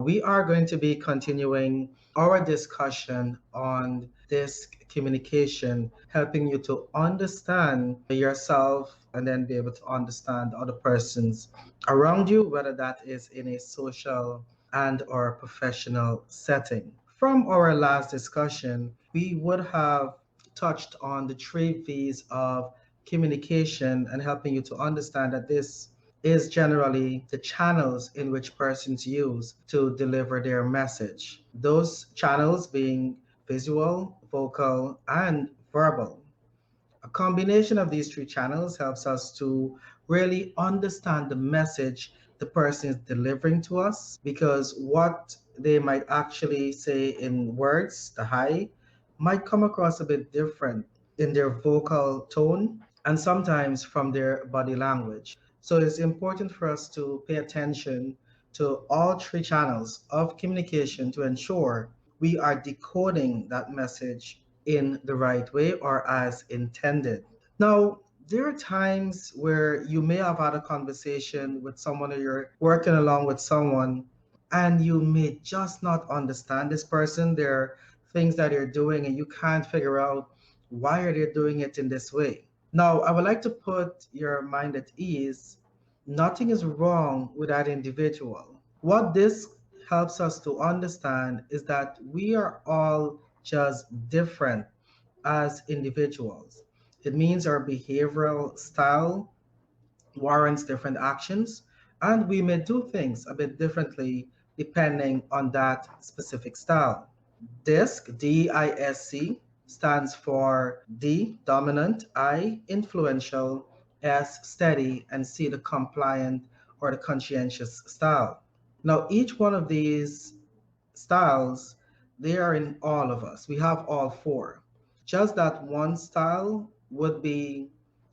We are going to be continuing our discussion on this communication, helping you to understand yourself and then be able to understand other persons around you, whether that is in a social and or professional setting. From our last discussion, we would have touched on the three V's of communication and helping you to understand that this is generally the channels in which persons use to deliver their message. Those channels being visual, vocal, and verbal. A combination of these three channels helps us to really understand the message the person is delivering to us because what they might actually say in words, the high, might come across a bit different in their vocal tone and sometimes from their body language. So it's important for us to pay attention to all three channels of communication to ensure we are decoding that message in the right way or as intended. Now, there are times where you may have had a conversation with someone or you're working along with someone and you may just not understand this person. There are things that they're doing and you can't figure out why are they doing it in this way. Now, I would like to put your mind at ease. Nothing is wrong with that individual. What this helps us to understand is that we are all just different as individuals. It means our behavioral style warrants different actions, and we may do things a bit differently depending on that specific style. DISC, DISC, stands for D, dominant, I, influential, S, steady, and C, the compliant or the conscientious style. Now, each one of these styles, they are in all of us. We have all four. Just that one style would be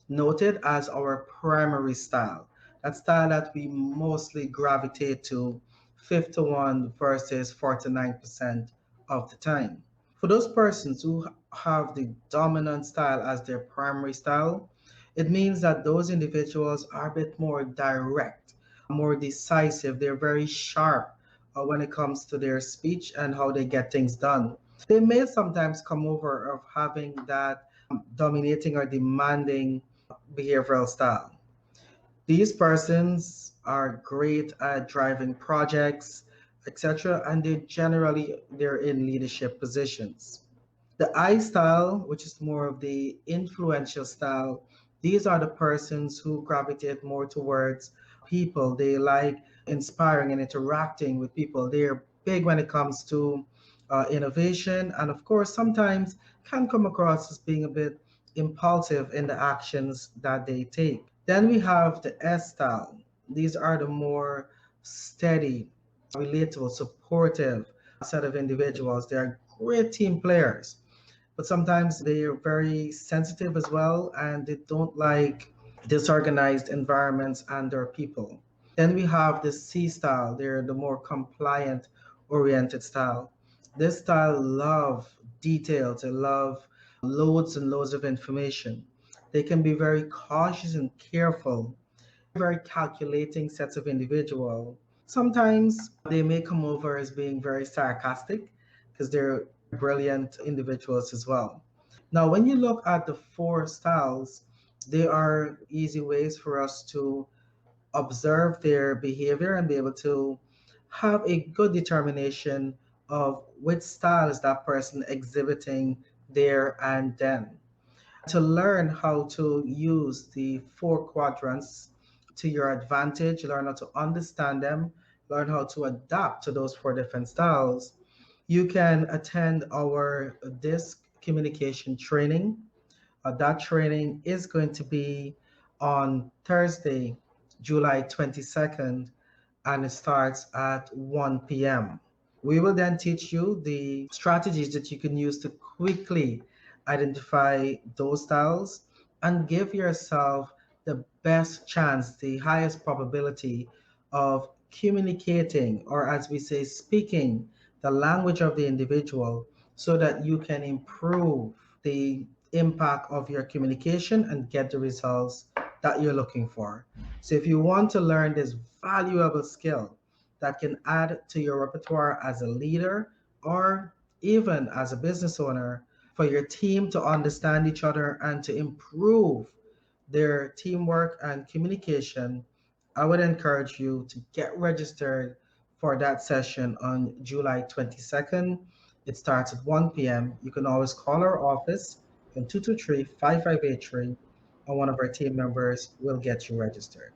noted as our primary style. That style that we mostly gravitate to 51 versus 49% of the time. For those persons who have the dominant style as their primary style, it means that those individuals are a bit more direct, more decisive. They're very sharp when it comes to their speech and how they get things done. They may sometimes come over of having that dominating or demanding behavioral style. These persons are great at driving projects, etc., and they're in leadership positions. The I style, which is more of the influential style, these are the persons who gravitate more towards people. They like inspiring and interacting with people. They're big when it comes to innovation, and of course, sometimes can come across as being a bit impulsive in the actions that they take. Then we have the S style. These are the more steady, relatable, supportive set of individuals. They are great team players, but sometimes they are very sensitive as well and they don't like disorganized environments and their people. Then we have the C style. They're the more compliant oriented style. This style love details, they love loads and loads of information. They can be very cautious and careful, very calculating sets of individual. Sometimes they may come over as being very sarcastic because they're brilliant individuals as well. Now, when you look at the four styles, they are easy ways for us to observe their behavior and be able to have a good determination of which style is that person exhibiting there and then. To learn how to use the four quadrants to your advantage, learn how to understand them, learn how to adapt to those four different styles, you can attend our DISC communication training. That training is going to be on Thursday, July 22nd, and it starts at 1 p.m. We will then teach you the strategies that you can use to quickly identify those styles and give yourself the best chance, the highest probability of communicating, or as we say, speaking the language of the individual so that you can improve the impact of your communication and get the results that you're looking for. So if you want to learn this valuable skill, that can add to your repertoire as a leader or even as a business owner for your team to understand each other and to improve their teamwork and communication. I would encourage you to get registered for that session on July 22nd. It starts at 1 p.m. You can always call our office on 223-5583, and one of our team members will get you registered.